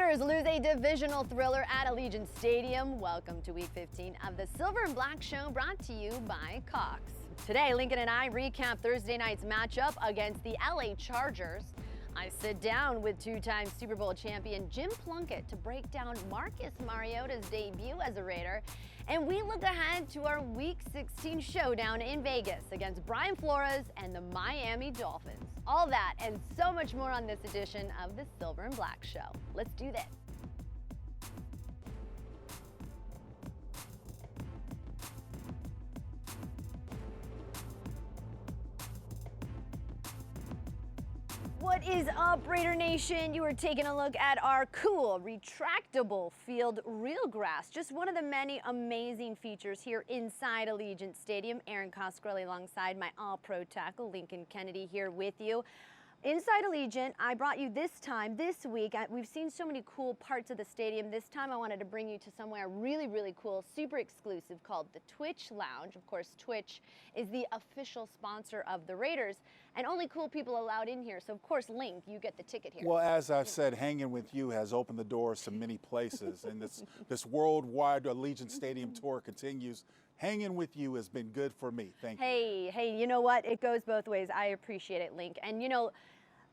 Raiders lose a divisional thriller at Allegiant Stadium. Welcome to Week 15 of the Silver and Black Show, brought to you by Cox. Today, Lincoln and I recap Thursday night's matchup against the LA Chargers. I sit down with two-time Super Bowl champion Jim Plunkett to break down Marcus Mariota's debut as a Raider. And we look ahead to our Week 16 showdown in Vegas against Brian Flores and the Miami Dolphins. All that and so much more on this edition of the Silver and Black Show. Let's do this. What is up, Raider Nation? You are taking a look at our cool, retractable field real grass. Just one of the many amazing features here inside Allegiant Stadium. Erin Coscarelli alongside my all-pro tackle, Lincoln Kennedy, here with you. Inside Allegiant, I brought you this week, we've seen so many cool parts of the stadium. This time I wanted to bring you to somewhere really, really cool, super exclusive, called the Twitch Lounge. Of course, Twitch is the official sponsor of the Raiders, and only cool people allowed in here. So, of course, Link, you get the ticket here. Well, as I've said, hanging with you has opened the doors to many places, and this worldwide Allegiant Stadium tour continues. Hanging with you has been good for me. Thank you. Hey, you know what? It goes both ways. I appreciate it, Link. And, you know,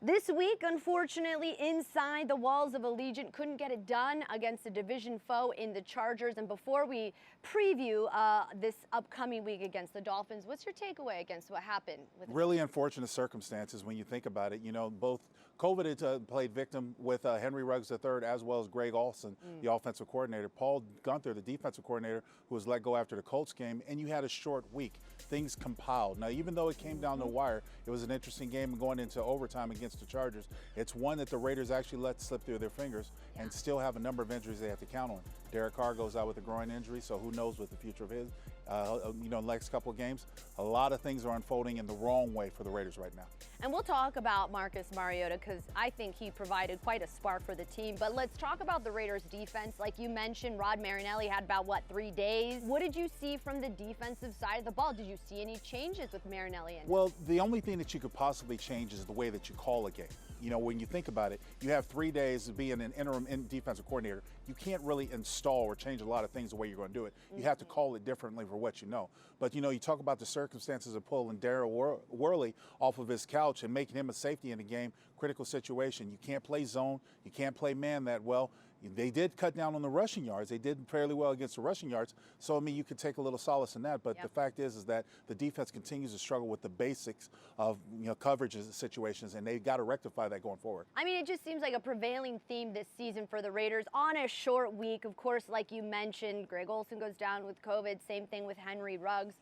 this week, unfortunately, inside the walls of Allegiant, couldn't get it done against a division foe in the Chargers. And before we preview this upcoming week against the Dolphins, what's your takeaway against what happened? Really unfortunate circumstances when you think about it. You know, both COVID had played victim with Henry Ruggs III as well as Greg Olsen, the offensive coordinator. Paul Gunther, the defensive coordinator, who was let go after the Colts game. And you had a short week. Things compiled. Now, even though it came down the wire, it was an interesting game going into overtime against the Chargers. It's one that the Raiders actually let slip through their fingers and still have a number of injuries they have to count on. Derek Carr goes out with a groin injury, so who knows what the future of his. The next couple of games, a lot of things are unfolding in the wrong way for the Raiders right now. And we'll talk about Marcus Mariota because I think he provided quite a spark for the team. But let's talk about the Raiders' defense. Like you mentioned, Rod Marinelli had about, 3 days? What did you see from the defensive side of the ball? Did you see any changes with Marinelli? Well, the only thing that you could possibly change is the way that you call a game. You know, when you think about it, you have 3 days to be an interim defensive coordinator. You can't really install or change a lot of things the way you're going to do it. You have to call it differently for what you know. But, you know, you talk about the circumstances of pulling Darren Worley off of his couch and making him a safety in the game, critical situation. You can't play zone. You can't play man that well. They did cut down on the rushing yards. They did fairly well against the rushing yards. So, I mean, you could take a little solace in that. But the fact is that the defense continues to struggle with the basics of, coverage situations, and they've got to rectify that going forward. I mean, it just seems like a prevailing theme this season for the Raiders on a short week. Of course, like you mentioned, Greg Olsen goes down with COVID. Same thing with Henry Ruggs.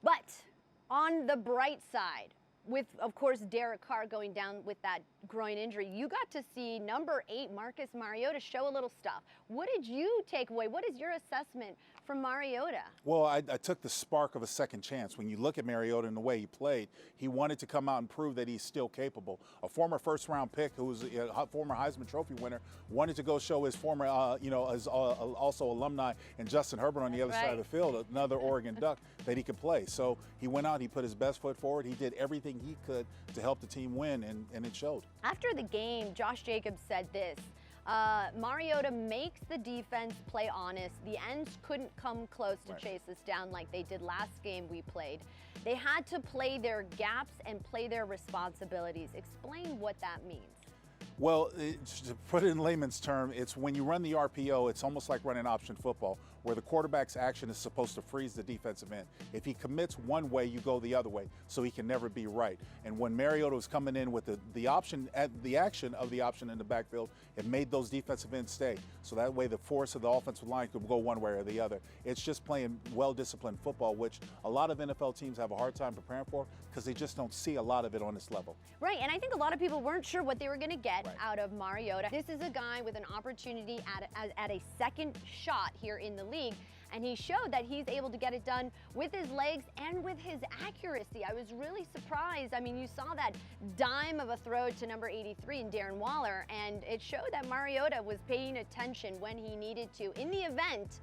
But on the bright side, with, of course, Derek Carr going down with that groin injury, you got to see number 8, Marcus Mariota, show a little stuff. What did you take away? What is your assessment from Mariota? Well, I took the spark of a second chance. When you look at Mariota and the way he played, he wanted to come out and prove that he's still capable. A former first-round pick who was a former Heisman Trophy winner wanted to go show his former, his also alumni and Justin Herbert on the other side of the field, another Oregon Duck, that he could play. So he went out, he put his best foot forward, he did everything he could to help the team win, and it showed. After the game, Josh Jacobs said this: Mariota makes the defense play honest. The ends couldn't come close to chase us down like they did last game we played. They had to play their gaps and play their responsibilities. Explain what that means. Well, to put it in layman's term, it's when you run the RPO, it's almost like running option football, where the quarterback's action is supposed to freeze the defensive end. If he commits one way, you go the other way, so he can never be right. And when Mariota was coming in with the option, the action of the option in the backfield, it made those defensive ends stay. So that way the force of the offensive line could go one way or the other. It's just playing well-disciplined football, which a lot of NFL teams have a hard time preparing for because they just don't see a lot of it on this level. Right, and I think a lot of people weren't sure what they were going to get out of Mariota. This is a guy with an opportunity at a second shot here in the league, and he showed that he's able to get it done with his legs and with his accuracy. I was really surprised. I mean, you saw that dime of a throw to number 83 in Darren Waller, and it showed that Mariota was paying attention when he needed to in the event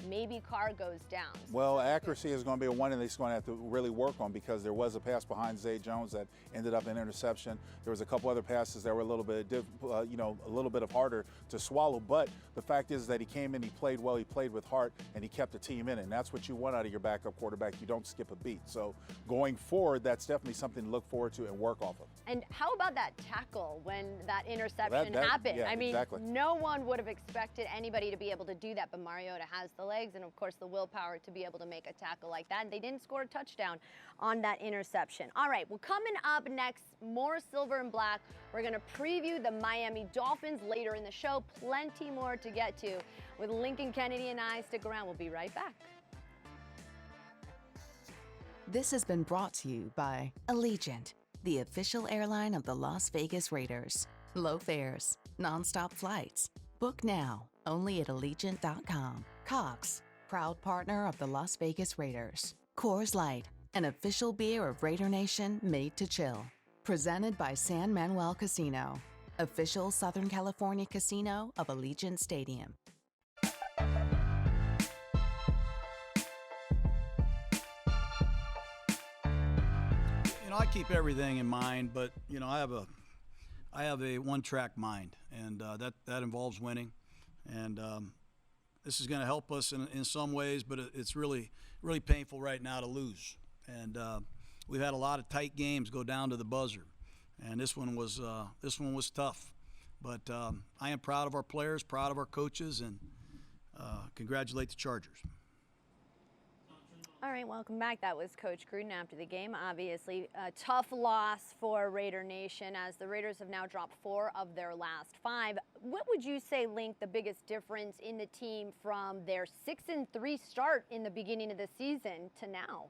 maybe Carr goes down. So well, accuracy is going to be one thing he's going to have to really work on, because there was a pass behind Zay Jones that ended up in interception. There was a couple other passes that were a little bit, a little bit of harder to swallow. But the fact is that he came in, he played well, he played with heart, and he kept the team in it. And that's what you want out of your backup quarterback. You don't skip a beat. So going forward, that's definitely something to look forward to and work off of. And how about that tackle when that interception happened? Yeah, I mean, exactly. no one would have expected anybody to be able to do that, but Mariota has the legs and, of course, the willpower to be able to make a tackle like that. And they didn't score a touchdown on that interception. All right, well, coming up next, more Silver and Black. We're going to preview the Miami Dolphins later in the show. Plenty more to get to with Lincoln Kennedy and I. Stick around. We'll be right back. This has been brought to you by Allegiant, the official airline of the Las Vegas Raiders. Low fares, nonstop flights. Book now, only at Allegiant.com. Cox, proud partner of the Las Vegas Raiders. Coors Light, an official beer of Raider Nation made to chill. Presented by San Manuel Casino, official Southern California casino of Allegiant Stadium. I keep everything in mind, but I have a one-track mind, and that involves winning. And this is going to help us in some ways, but it's really painful right now to lose. And we've had a lot of tight games go down to the buzzer, and this one was tough. But I am proud of our players, proud of our coaches, and congratulate the Chargers. All right, welcome back. That was Coach Gruden after the game. Obviously, a tough loss for Raider Nation as the Raiders have now dropped 4 of their last 5. What would you say, Link, the biggest difference in the team from their 6-3 start in the beginning of the season to now?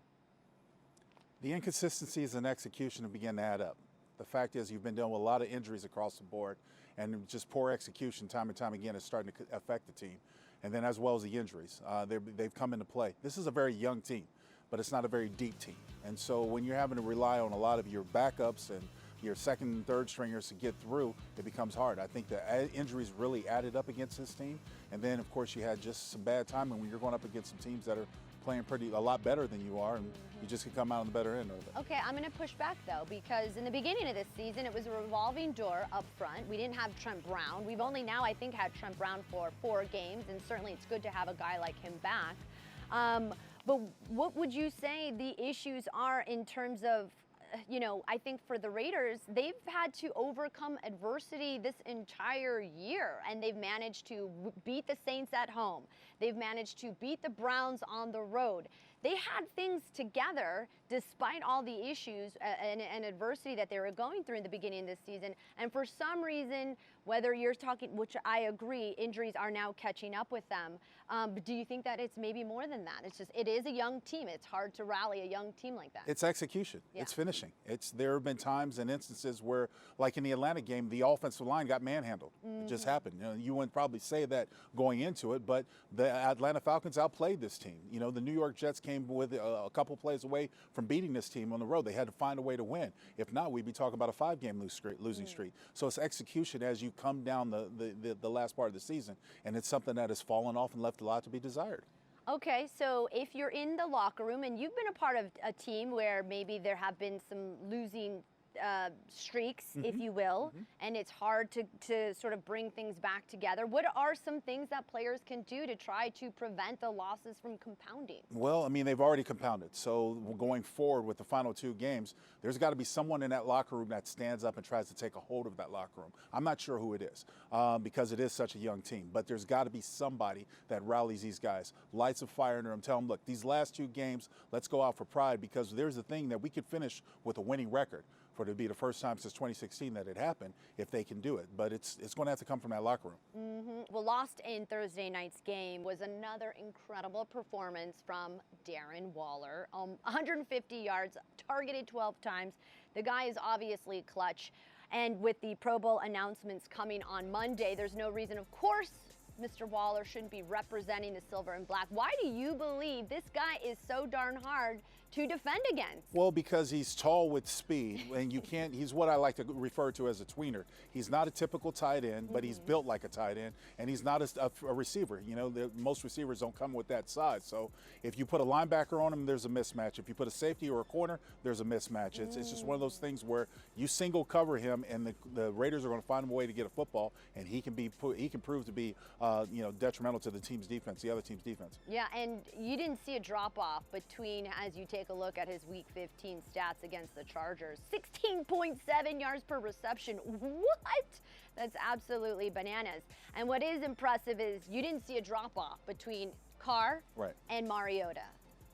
The inconsistencies in execution have begun to add up. The fact is you've been dealing with a lot of injuries across the board, and just poor execution time and time again is starting to affect the team. And then as well as the injuries, they've come into play. This is a very young team, but it's not a very deep team. And so when you're having to rely on a lot of your backups and your second and third stringers to get through, it becomes hard. I think the injuries really added up against this team. And then, of course, you had just some bad timing when you're going up against some teams that are playing a lot better than you are, and you just can come out on the better end of it. Okay, I'm going to push back, though, because in the beginning of this season, it was a revolving door up front. We didn't have Trent Brown. We've only now, I think, had Trent Brown for 4 games, and certainly it's good to have a guy like him back. But what would you say the issues are in terms of, I think for the Raiders, they've had to overcome adversity this entire year, and they've managed to beat the Saints at home. They've managed to beat the Browns on the road. They had things together despite all the issues and adversity that they were going through in the beginning of this season. And for some reason, whether you're talking, which I agree, injuries are now catching up with them. But do you think that it's maybe more than that? It is a young team. It's hard to rally a young team like that. It's execution. Yeah. It's finishing. There have been times and instances where, like in the Atlanta game, the offensive line got manhandled. It just happened. You wouldn't probably say that going into it, but the Atlanta Falcons outplayed this team. The New York Jets came with a couple plays away from beating this team on the road. They had to find a way to win. If not, we'd be talking about a 5-game losing streak. So it's execution as you come down the last part of the season, and it's something that has fallen off and left a lot to be desired. Okay, so if you're in the locker room and you've been a part of a team where maybe there have been some losing streaks, if you will, and it's hard to sort of bring things back together. What are some things that players can do to try to prevent the losses from compounding? Well, I mean, they've already compounded. So going forward with the final 2 games, there's got to be someone in that locker room that stands up and tries to take a hold of that locker room. I'm not sure who it is because it is such a young team, but there's got to be somebody that rallies these guys, lights a fire under them, tell them, look, these last 2 games, let's go out for pride, because there's the thing that we could finish with a winning record. For it to be the first time since 2016 that it happened, if they can do it. But it's going to have to come from that locker room. Well, lost in Thursday night's game was another incredible performance from Darren Waller. 150 yards, targeted 12 times. The guy is obviously clutch. And with the Pro Bowl announcements coming on Monday, there's no reason, of course, Mr. Waller shouldn't be representing the silver and black. Why do you believe this guy is so darn hard to defend against. Well, because he's tall with speed, and you can't, he's what I like to refer to as a tweener. He's not a typical tight end, but he's built like a tight end, and he's not a receiver. You know, most receivers don't come with that size. So if you put a linebacker on him, there's a mismatch. If you put a safety or a corner, there's a mismatch. It's just one of those things where you single cover him, and the Raiders are going to find a way to get a football, and he can prove to be detrimental to the team's defense, the other team's defense. Yeah, and you didn't see a drop-off between, as you take a look at his Week 15 stats against the Chargers. 16.7 yards per reception. What? That's absolutely bananas. And what is impressive is you didn't see a drop-off between Carr and Mariota.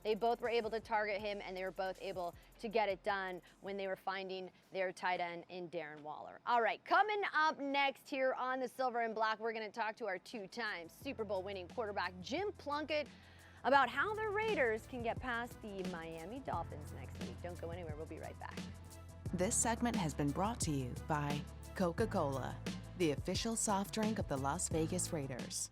They both were able to target him, and they were both able to get it done when they were finding their tight end in Darren Waller. All right, coming up next here on the Silver and Black, we're going to talk to our two-time Super Bowl winning quarterback, Jim Plunkett, about how the Raiders can get past the Miami Dolphins next week. Don't go anywhere. We'll be right back. This segment has been brought to you by Coca-Cola, the official soft drink of the Las Vegas Raiders.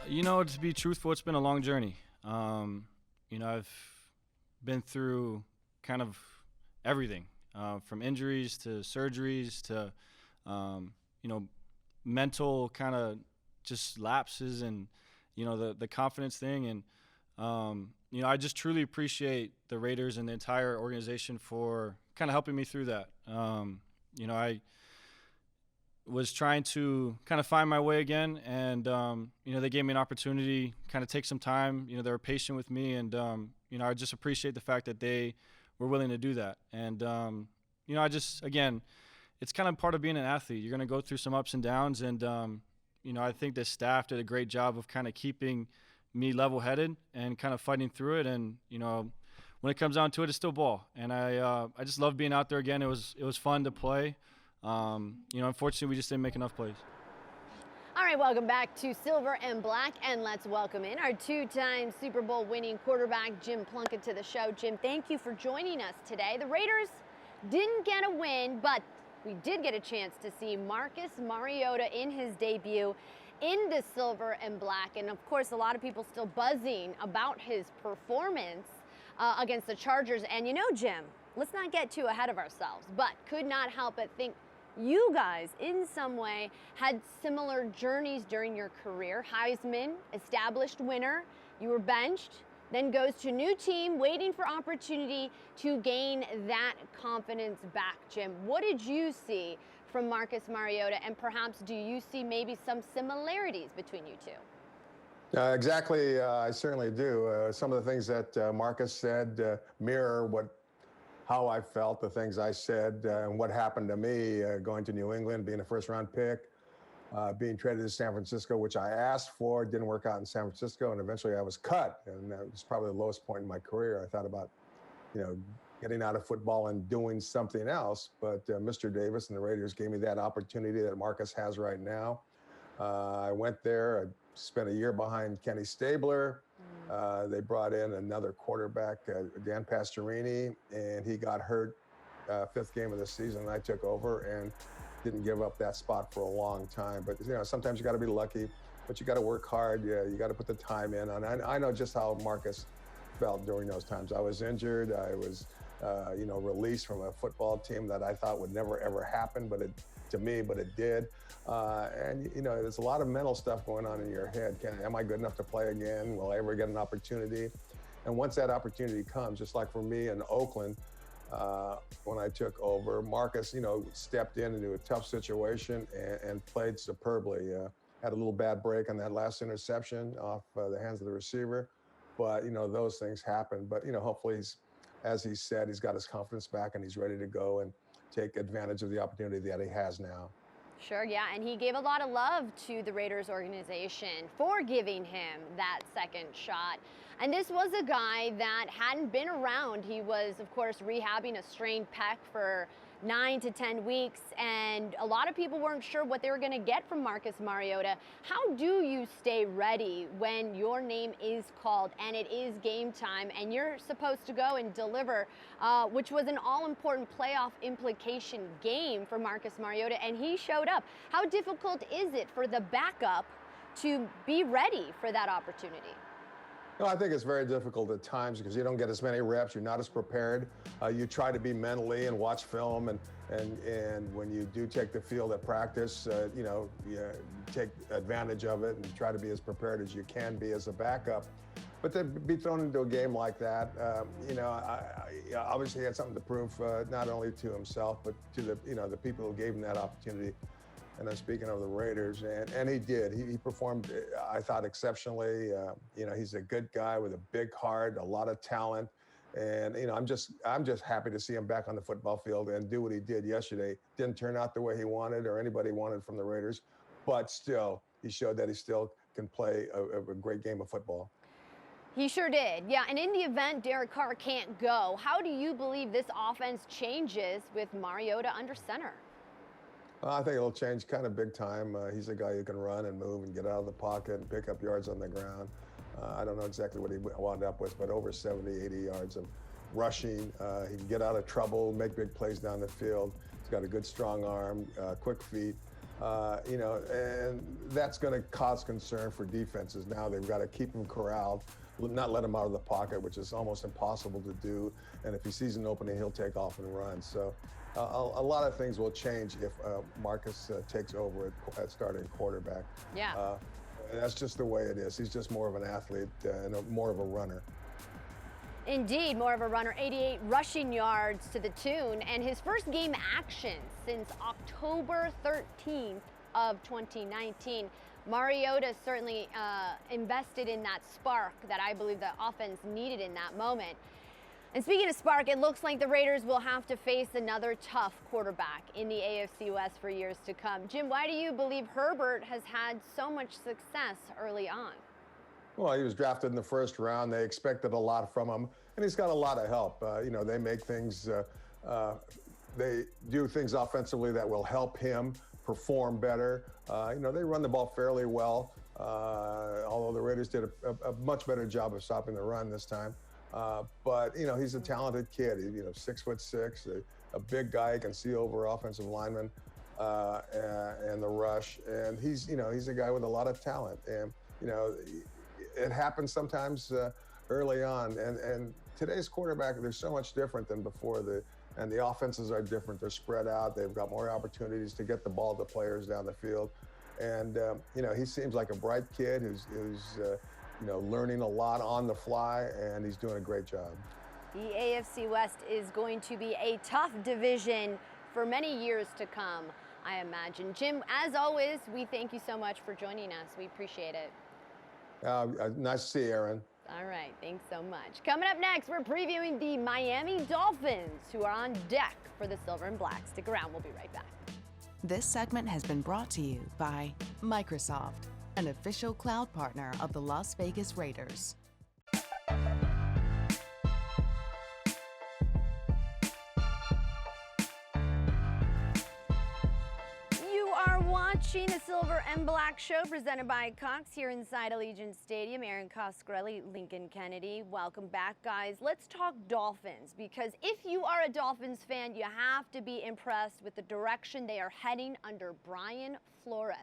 You know, to be truthful, it's been a long journey. I've been through kind of everything, from injuries to surgeries to, mental kind of just lapses and, the confidence thing. And, I just truly appreciate the Raiders and the entire organization for kind of helping me through that. I was trying to kind of find my way again, and they gave me an opportunity, kind of take some time. They were patient with me, and I just appreciate the fact that they were willing to do that. And again, it's kind of part of being an athlete. You're going to go through some ups and downs, and I think the staff did a great job of kind of keeping me level-headed and kind of fighting through it. And when it comes down to it, it's still ball, and I just love being out there again. It was fun to play. Unfortunately, we just didn't make enough plays. All right, welcome back to Silver and Black, and let's welcome in our two-time Super Bowl winning quarterback, Jim Plunkett, to the show. Jim, thank you for joining us today. The Raiders didn't get a win, but we did get a chance to see Marcus Mariota in his debut in the Silver and Black, and of course, a lot of people still buzzing about his performance against the Chargers. And Jim, let's not get too ahead of ourselves, but could not help but think you guys, in some way, had similar journeys during your career. Heisman, established winner, you were benched, then goes to new team, waiting for opportunity to gain that confidence back. Jim, what did you see from Marcus Mariota, and perhaps do you see maybe some similarities between you two? Exactly, I certainly do. Some of the things that Marcus said mirror how I felt, the things I said, and what happened to me going to New England, being a first-round pick, being traded to San Francisco, which I asked for, didn't work out in San Francisco, and eventually I was cut. And that was probably the lowest point in my career. I thought about, getting out of football and doing something else. But Mr. Davis and the Raiders gave me that opportunity that Marcus has right now. I went there, I spent a year behind Kenny Stabler. They brought in another quarterback, Dan Pastorini, and he got hurt fifth game of the season. I took over and didn't give up that spot for a long time. But sometimes you got to be lucky, but you got to work hard. Yeah, you got to put the time in. And I know just how Marcus felt during those times. I was injured. I was, released from a football team that I thought would never ever happen, but it did. And there's a lot of mental stuff going on in your head. Am I good enough to play again? Will I ever get an opportunity? And once that opportunity comes, just like for me in Oakland, when I took over, Marcus, stepped into a tough situation and played superbly. Had a little bad break on that last interception off the hands of the receiver. But, those things happen. But, hopefully, as he said, he's got his confidence back and he's ready to go and take advantage of the opportunity that he has now. Sure, yeah, and he gave a lot of love to the Raiders organization for giving him that second shot. And this was a guy that hadn't been around. He was, of course, rehabbing a strained pec for 9 to 10 weeks, and a lot of people weren't sure what they were going to get from Marcus Mariota. How do you stay ready when your name is called and it is game time and you're supposed to go and deliver, which was an all-important playoff implication game for Marcus Mariota, and he showed up. How difficult is it for the backup to be ready for that opportunity? No, I think it's very difficult at times because you don't get as many reps. You're not as prepared. You try to be mentally and watch film, and when you do take the field at practice, you take advantage of it and try to be as prepared as you can be as a backup. But to be thrown into a game like that, obviously he had something to prove, not only to himself but to the people who gave him that opportunity. And I'm speaking of the Raiders, and he did. He performed, I thought, exceptionally. He's a good guy with a big heart, a lot of talent, and I'm just happy to see him back on the football field and do what he did yesterday. Didn't turn out the way he wanted or anybody wanted from the Raiders, but still, he showed that he still can play a great game of football. He sure did, yeah. And in the event Derek Carr can't go, how do you believe this offense changes with Mariota under center? I think it'll change kind of big time. He's a guy who can run and move and get out of the pocket and pick up yards on the ground. I don't know exactly what he wound up with, but over 70, 80 yards of rushing. He can get out of trouble, make big plays down the field. He's got a good strong arm, quick feet. And that's going to cause concern for defenses. Now they've got to keep him corralled, not let him out of the pocket, which is almost impossible to do. And if he sees an opening, he'll take off and run. So a lot of things will change if Marcus takes over at starting quarterback. Yeah. And that's just the way it is. He's just more of an athlete and more of a runner. Indeed, more of a runner, 88 rushing yards to the tune, and his first game action since October 13th of 2019. Mariota certainly invested in that spark that I believe the offense needed in that moment. And speaking of spark, it looks like the Raiders will have to face another tough quarterback in the AFC West for years to come. Jim, why do you believe Herbert has had so much success early on? Well, he was drafted in the first round. They expected a lot from him, and he's got a lot of help. They make things, they do things offensively that will help him perform better. They run the ball fairly well, although the Raiders did a much better job of stopping the run this time. But he's a talented kid. 6'6", a big guy, can see over offensive linemen and the rush. And he's a guy with a lot of talent. And it happens sometimes early on. And today's quarterback, they're so much different than before. And the offenses are different. They're spread out. They've got more opportunities to get the ball to players down the field. And he seems like a bright kid who's learning a lot on the fly, and he's doing a great job. The AFC West is going to be a tough division for many years to come, I imagine. Jim, as always, we thank you so much for joining us. We appreciate it. Nice to see you, Erin. All right, thanks so much. Coming up next, we're previewing the Miami Dolphins, who are on deck for the Silver and Black. Stick around, we'll be right back. This segment has been brought to you by Microsoft, an official cloud partner of the Las Vegas Raiders. You are watching the Silver and Black Show presented by Cox here inside Allegiant Stadium. Erin, Coscarelli, Lincoln Kennedy. Welcome back, guys. Let's talk Dolphins, because if you are a Dolphins fan, you have to be impressed with the direction they are heading under Brian Flores.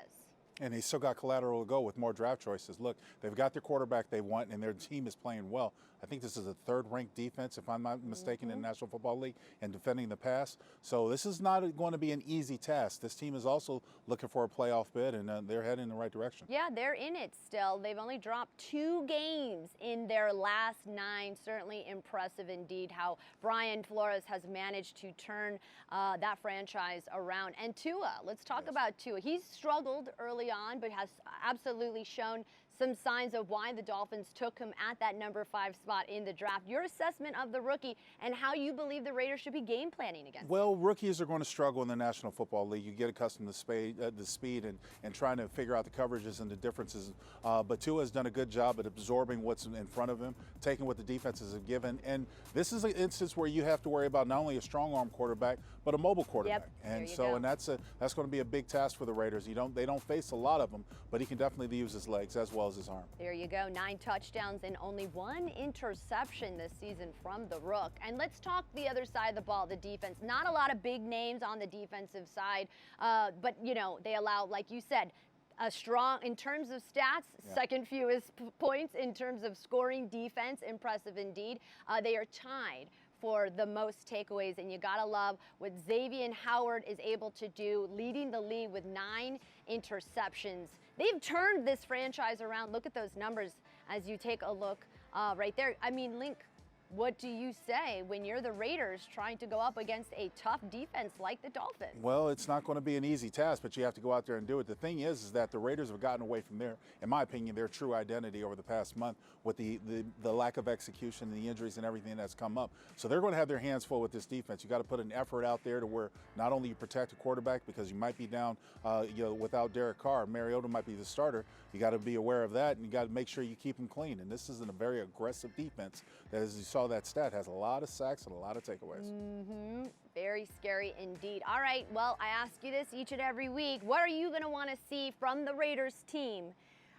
And they still got collateral to go with more draft choices. Look, they've got their quarterback they want, and their team is playing well. I think this is a third-ranked defense, if I'm not mistaken, in the National Football League and defending the pass. So this is not going to be an easy task. This team is also looking for a playoff bid, and they're heading in the right direction. Yeah, they're in it still. They've only dropped 2 games in their last 9. Certainly impressive indeed how Brian Flores has managed to turn that franchise around. And Tua, let's talk about Tua. He's struggled early on, but has absolutely shown some signs of why the Dolphins took him at that number 5 spot in the draft. Your assessment of the rookie and how you believe the Raiders should be game planning against him. Well, rookies are going to struggle in the National Football League. You get accustomed to the speed and trying to figure out the coverages and the differences. But Tua has done a good job at absorbing what's in front of him, taking what the defenses have given. And this is an instance where you have to worry about not only a strong arm quarterback, but a mobile quarterback. Yep, and so, and that's going to be a big task for the Raiders. They don't face a lot of them, but he can definitely use his legs as well as his arm. There you go. 9 touchdowns and only 1 interception this season from the Rook. And let's talk the other side of the ball, the defense. Not a lot of big names on the defensive side, but you know, they allow, like you said, a strong, in terms of stats, second fewest points in terms of scoring defense. Impressive indeed. They are tied for the most takeaways, and you gotta love what Xavier Howard is able to do, leading the league with 9 interceptions. They've turned this franchise around. Look at those numbers as you take a look right there. I mean, Link, what do you say when you're the Raiders trying to go up against a tough defense like the Dolphins? Well, it's not going to be an easy task, but you have to go out there and do it. The thing is that the Raiders have gotten away from in my opinion, their true identity over the past month with the lack of execution and the injuries and everything that's come up. So they're going to have their hands full with this defense. You got to put an effort out there to where not only you protect the quarterback because you might be down, without Derek Carr, Mariota might be the starter. You got to be aware of that, and you got to make sure you keep them clean. And this isn't a very aggressive defense that, as you saw that stat, has a lot of sacks and a lot of takeaways. Very scary indeed. All right, well, I ask you this each and every week. What are you going to want to see from the Raiders team,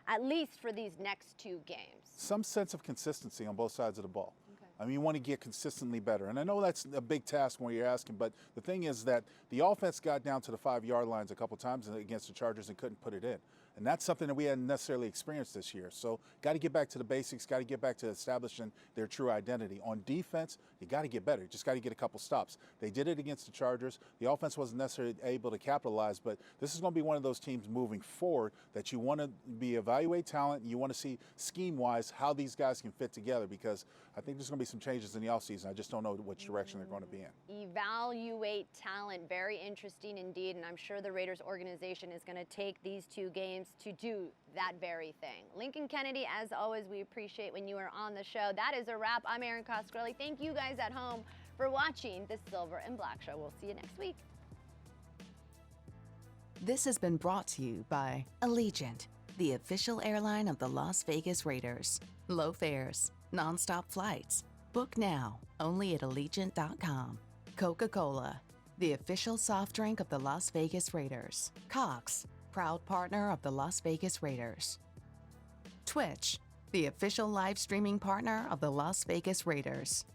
at least for these next 2 games? Some sense of consistency on both sides of the ball. I mean, you want to get consistently better. And I know that's a big task when you're asking, but the thing is that the offense got down to the 5-yard lines a couple times against the Chargers and couldn't put it in. And that's something that we hadn't necessarily experienced this year. So got to get back to the basics, got to get back to establishing their true identity. On defense, you got to get better. You just got to get a couple stops. They did it against the Chargers. The offense wasn't necessarily able to capitalize, but this is going to be one of those teams moving forward that you want to evaluate talent, and you want to see scheme-wise how these guys can fit together, because I think there's going to be some changes in the offseason. I just don't know which direction they're going to be in. Evaluate talent. Very interesting indeed, and I'm sure the Raiders organization is going to take these 2 games to do that very thing. Lincoln Kennedy, as always, we appreciate when you are on the show. That is a wrap. I'm Erin Coscarelli. Thank you guys at home for watching the Silver and Black Show. We'll see you next week. This has been brought to you by Allegiant, the official airline of the Las Vegas Raiders. Low fares, nonstop flights. Book now, only at Allegiant.com. Coca-Cola, the official soft drink of the Las Vegas Raiders. Cox, proud partner of the Las Vegas Raiders. Twitch, the official live streaming partner of the Las Vegas Raiders.